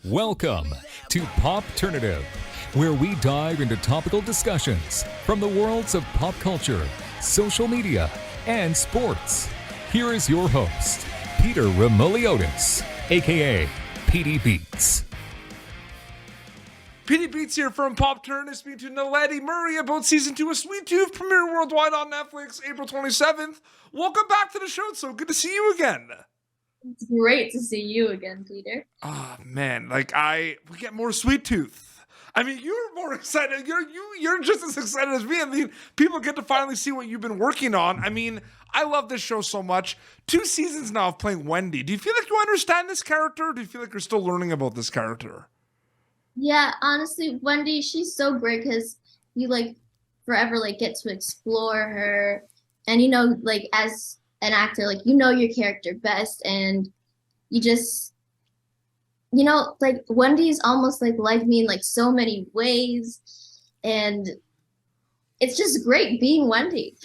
Welcome to Popternative, where we dive into topical discussions from the worlds of pop culture, social media, and sports. Here is your host, Peter Remoliotis, aka PD Beats. PD Beats here from Popternative, speaking to Naledi Murray about Season 2 of Sweet Tooth, premiering worldwide on Netflix April 27th. Welcome back to the show. It's so good to see you again. It's great to see you again, Peter. Oh, man. We get more Sweet Tooth. I mean, you're more excited. You're just as excited as me. I mean, people get to finally see what you've been working on. I mean, I love this show so much. 2 seasons now of playing Wendy. Do you feel like you understand this character? Or do you feel like you're still learning about this character? Yeah, honestly, Wendy, she's so great because you forever get to explore her, and as an actor, you know your character best, and you just Wendy's almost like me in so many ways, and it's just great being Wendy.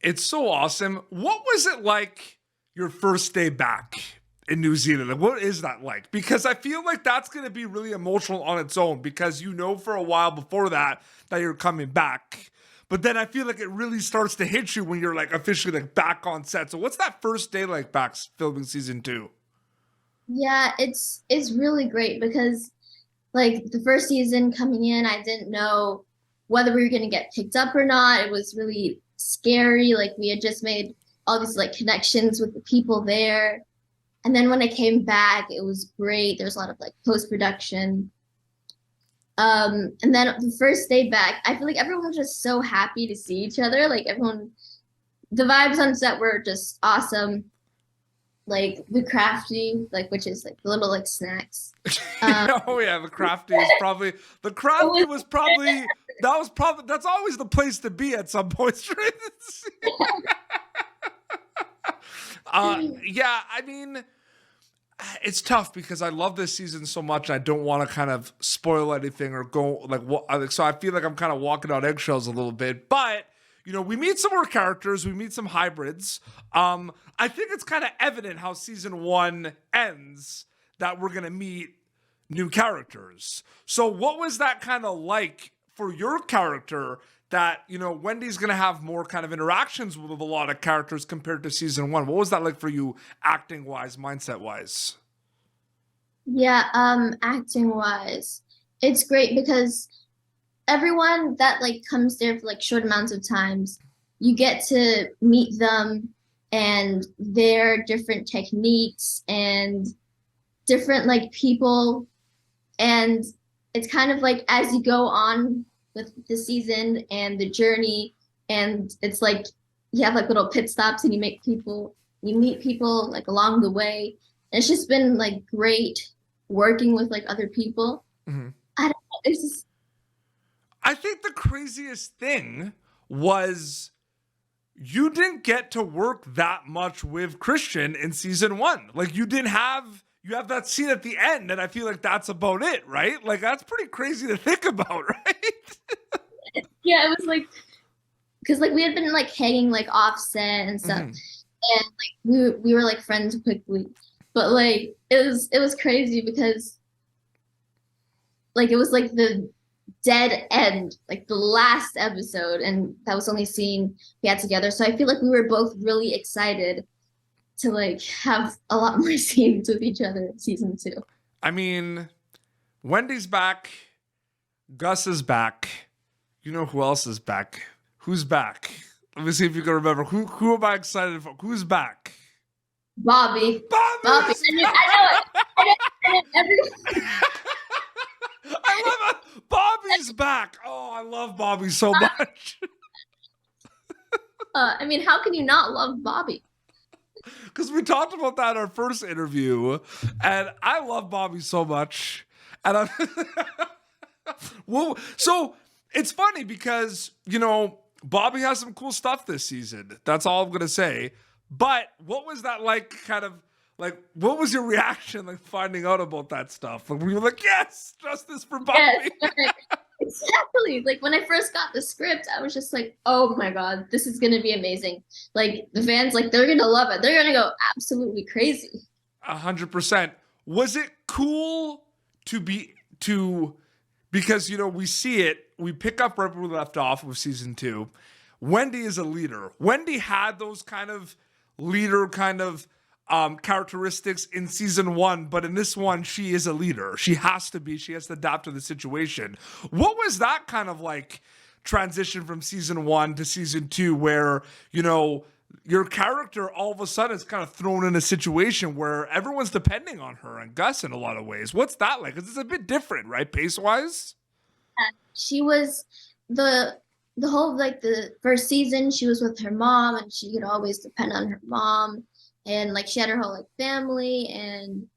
It's so awesome. What was it like your first day back in New Zealand? What is that like? Because I feel like that's going to be really emotional on its own, because for a while before that you're coming back. But then I feel like it really starts to hit you when you're officially back on set. So what's that first day like back filming Season 2? Yeah, it's really great because the first season coming in, I didn't know whether we were going to get picked up or not. It was really scary. We had just made all these connections with the people there. And then when I came back, it was great. There was a lot of post-production. And then the first day back, I feel like everyone was just so happy to see each other. The vibes on set were just awesome. The crafty, which is the little snacks. Oh yeah, the crafty is probably that's always the place to be at some point. Yeah, I mean, it's tough because I love this season so much. I don't want to kind of spoil anything or go so I feel like I'm kind of walking on eggshells a little bit. But we meet some more characters, we meet some hybrids. I think it's kind of evident how Season 1 ends that we're gonna meet new characters. So what was that kind of like for your character? That, Wendy's going to have more kind of interactions with a lot of characters compared to Season 1. What was that like for you, acting-wise, mindset-wise? Yeah, acting-wise, it's great because everyone that comes there for short amounts of times, you get to meet them and their different techniques and different people, and it's kind of as you go on with the season and the journey, and it's you have little pit stops and you meet people along the way, and it's just been great working with other people. Mm-hmm. I don't know, it's just, I think the craziest thing was you didn't get to work that much with Christian in Season 1. You have that scene at the end, and I feel like that's about it, right? That's pretty crazy to think about, right? Yeah, it was because we had been hanging offset and stuff, and we were friends quickly, but it was crazy because it was the dead end, the last episode, and that was the only scene we had together. So I feel like we were both really excited to have a lot more scenes with each other in Season 2. I mean, Wendy's back. Gus is back. You know who else is back? Who's back? Let me see if you can remember. Who am I excited for? Who's back? Bobby. Bobby. I know it. I love it. Bobby's back. Oh, I love Bobby so much. I mean, how can you not love Bobby? Because we talked about that in our first interview, and I love Bobby so much. And well, so it's funny because, Bobby has some cool stuff this season. That's all I'm going to say. But what was that what was your reaction finding out about that stuff? Were you yes, justice for Bobby? Yes, exactly. When I first got the script, I was just oh my God, this is going to be amazing. The fans, they're going to love it. They're going to go absolutely crazy. 100%. Was it cool because, you know, we see it, we pick up right where we left off with season 2. Wendy is a leader. Wendy had those kind of leader characteristics in season 1, but in this one, she is a leader. She has to be. She has to adapt to the situation. What was that kind of like transition from season 1 to season 2 where, you know, your character all of a sudden is kind of thrown in a situation where everyone's depending on her and Gus in a lot of ways? What's that like? 'Cause it's a bit different, right? Pace-wise? She was the whole, like, the first season, she was with her mom, and she could always depend on her mom. And, like, she had her whole, like, family, and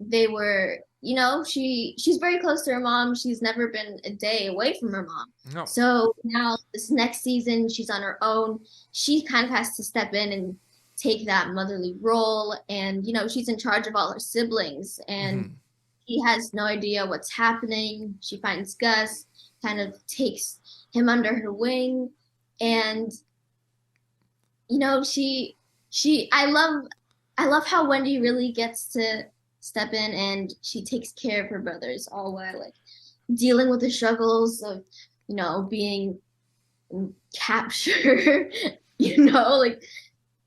they were, you know, she's very close to her mom. She's never been a day away from her mom. No. So now this next season, she's on her own. She kind of has to step in and take that motherly role. And, you know, she's in charge of all her siblings, and he has no idea what's happening. She finds Gus, kind of takes him under her wing. And, you know, I love how Wendy really gets to step in, and she takes care of her brothers all while, like, dealing with the struggles of, you know, being captured. You know, like,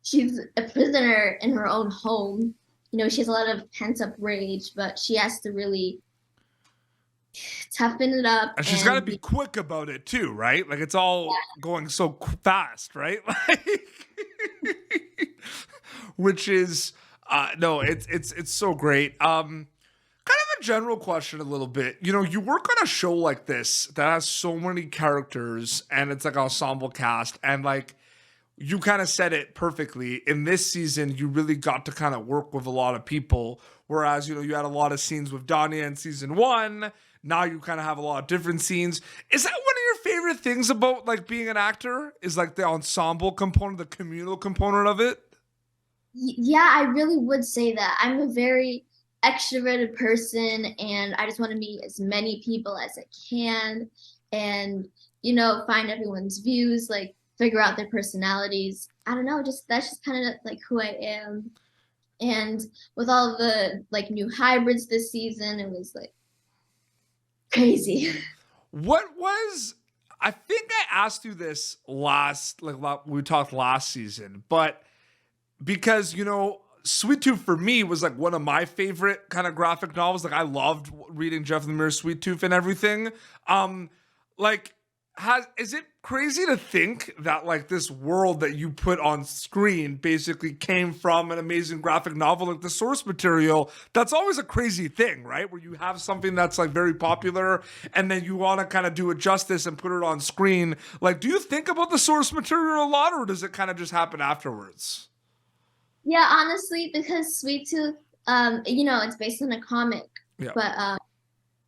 she's a prisoner in her own home. You know, she has a lot of pent-up rage, but she has to really toughen it up. And she's got to be quick about it too, right? Like, it's all going so fast, right? Like, which is no, it's so great. Kind of a general question a little bit. You know, you work on a show like this that has so many characters, and it's like an ensemble cast, and like, you kind of said it perfectly. In this season, you really got to kind of work with a lot of people, whereas, you know, you had a lot of scenes with Dania in season 1. Now you kind of have a lot of different scenes. Is that one of your favorite things about, like, being an actor? Is, like, the ensemble component, the communal component of it? Yeah, I really would say that. I'm a very extroverted person, and I just want to meet as many people as I can, and, you know, find everyone's views, like, figure out their personalities. I don't know, that's just kind of like who I am. And with all the, like, new hybrids this season, it was like crazy. I think I asked you this we talked last season, but because, you know, Sweet Tooth for me was like one of my favorite kind of graphic novels. Like, I loved reading Jeff Lemire's Sweet Tooth and everything. Is it crazy to think that, like, this world that you put on screen basically came from an amazing graphic novel? Like, the source material, that's always a crazy thing, right? Where you have something that's, like, very popular, and then you want to kind of do it justice and put it on screen. Like, do you think about the source material a lot, or does it kind of just happen afterwards? Yeah, honestly, because Sweet Tooth, you know, it's based on a comic, but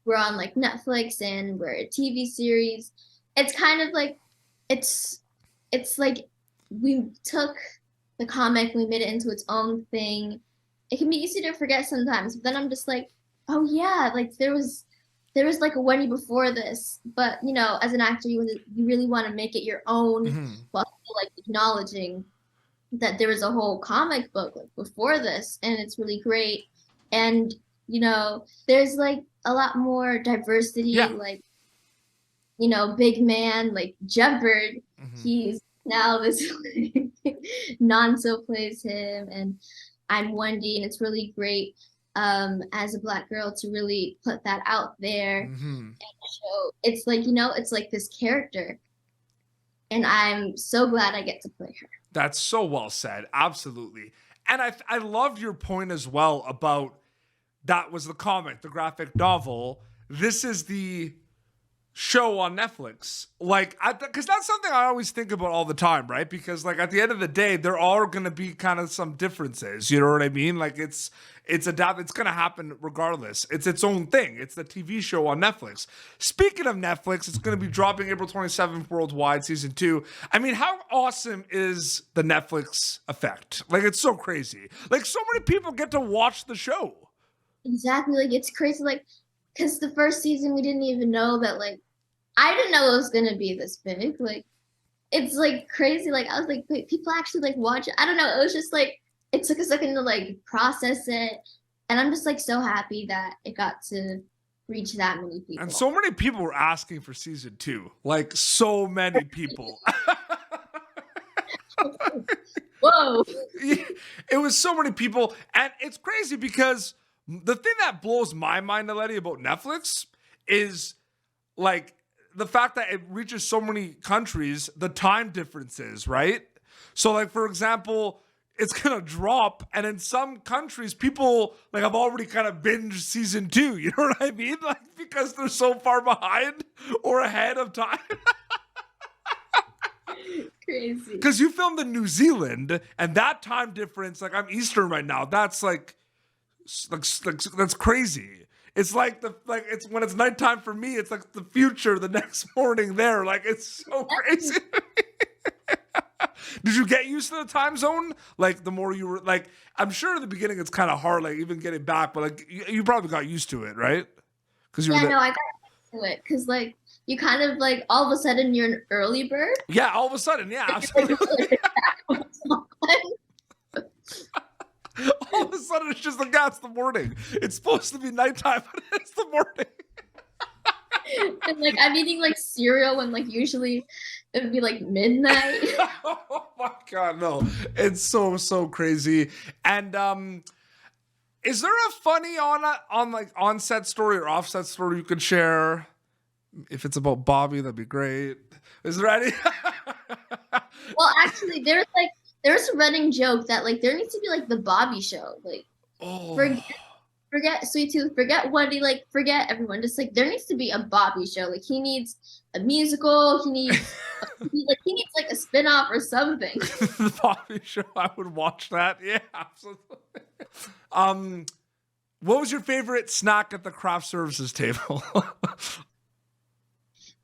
we're on, like, Netflix, and we're a TV series. It's kind of like, it's like we took the comic, we made it into its own thing. It can be easy to forget sometimes, but then I'm just like, oh yeah, like, there was like a Wendy before this. But, you know, as an actor, you really want to make it your own, while, like, acknowledging that there was a whole comic book, like, before this, and it's really great. And, you know, there's, like, a lot more diversity, like, you know, big man, like Jepperd, he's now this Nonso plays him, and I'm Wendy, and it's really great as a Black girl to really put that out there and show. It's like, you know, it's like this character, and I'm so glad I get to play her. That's so well said. Absolutely. And I loved your point as well about that was the comic, the graphic novel. This is the show on Netflix. Like, because that's something I always think about all the time, right? Because, like, at the end of the day, there are going to be kind of some differences. You know what I mean? Like, it's going to happen regardless. It's its own thing. It's the TV show on Netflix. Speaking of Netflix, it's going to be dropping April 27th worldwide, season 2. I mean, how awesome is the Netflix effect? Like, it's so crazy. Like, so many people get to watch the show. Exactly. Like, it's crazy. Like, because the first season, we didn't even know that, like, I didn't know it was going to be this big. Like, it's, like, crazy. Like, I was like, wait, people actually, like, watch it? I don't know. It was just, like, it took a second to, like, process it. And I'm just like so happy that it got to reach that many people. And so many people were asking for season 2. Like so many people. Whoa. It was so many people. And it's crazy because the thing that blows my mind, Naledi, about Netflix is like the fact that it reaches so many countries, the time differences, right? So like, for example, it's gonna drop, and in some countries, people like have already kind of binged season 2. You know what I mean? Like because they're so far behind or ahead of time. Crazy. Because you filmed in New Zealand, and that time difference, like I'm Eastern right now. That's like that's crazy. It's like it's when it's nighttime for me. It's like the future the next morning there. Like it's so crazy. Did you get used to the time zone? Like the more you were like, I'm sure in the beginning it's kind of hard, like even getting back, but like you probably got used to it, right? Because I got used to it because like you kind of like all of a sudden you're an early bird. Yeah, all of a sudden, yeah, absolutely. All of a sudden it's just like, yeah, it's the morning. It's supposed to be nighttime, but it's the morning. And like I'm eating like cereal when like usually it would be like midnight. Oh my god, no. It's so crazy. And is there a funny on set story or offset story you could share? If it's about Bobby, that'd be great. Is there any? Well, actually there's a running joke that like there needs to be like the Bobby show. Like forget Sweet Tooth, forget Wendy, like forget everyone. Just like there needs to be a Bobby show. Like he needs a musical. He needs like a spin-off or something. The Bobby show, I would watch that. Yeah, absolutely. What was your favorite snack at the craft services table?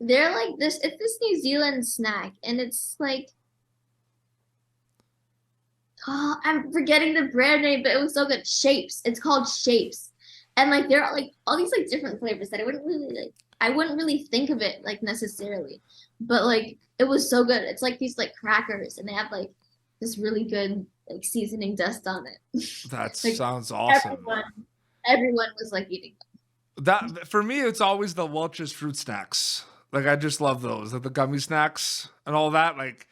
They're like this. It's this New Zealand snack, and it's like. Oh, I'm forgetting the brand name, but it was so good. Shapes. It's called Shapes. And like there are like all these like different flavors that I wouldn't really think of it like necessarily. But like it was so good. It's like these like crackers and they have like this really good like seasoning dust on it. That like, sounds awesome. Everyone was like eating them. That for me, it's always the Welch's fruit snacks. Like I just love those, like the gummy snacks and all that. Like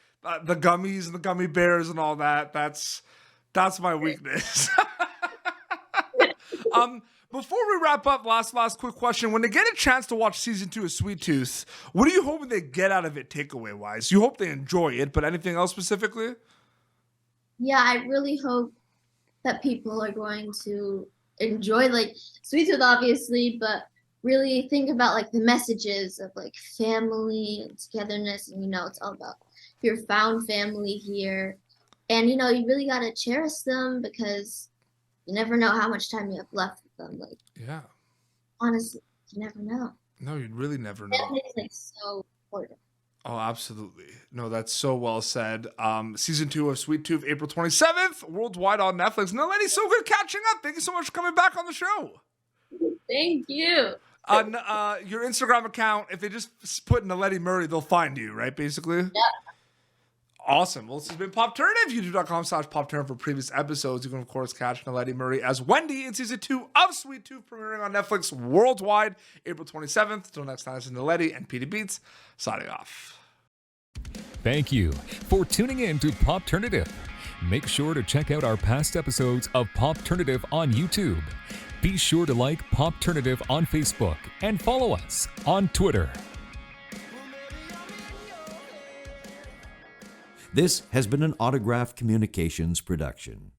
the gummies and the gummy bears and all that. That's my weakness. Before we wrap up, last quick question. When they get a chance to watch season 2 of Sweet Tooth, what are you hoping they get out of it takeaway wise? You hope they enjoy it, but anything else specifically? Yeah, I really hope that people are going to enjoy like Sweet Tooth obviously, but really think about like the messages of like family and togetherness, and it's all about your found family here, and you really got to cherish them because you never know how much time you have left with them. Like, yeah, honestly, you never know. No, you'd really never know. Family is like so important. Oh, absolutely. No, that's so well said. Season 2 of Sweet Tooth, April 27th, worldwide on Netflix. Naledi, so good catching up. Thank you so much for coming back on the show. Thank you. On your Instagram account, if they just put Naledi Murray, they'll find you, right? Basically. Yeah. Awesome. Well, this has been Popternative. YouTube.com/Popternative for previous episodes. You can, of course, catch Naledi Murray as Wendy in season 2 of Sweet Tooth, premiering on Netflix worldwide, April 27th. Until next time, this is Naledi and Petey Beats signing off. Thank you for tuning in to Popternative. Make sure to check out our past episodes of Popternative on YouTube. Be sure to like Popternative on Facebook and follow us on Twitter. This has been an Autograph Communications production.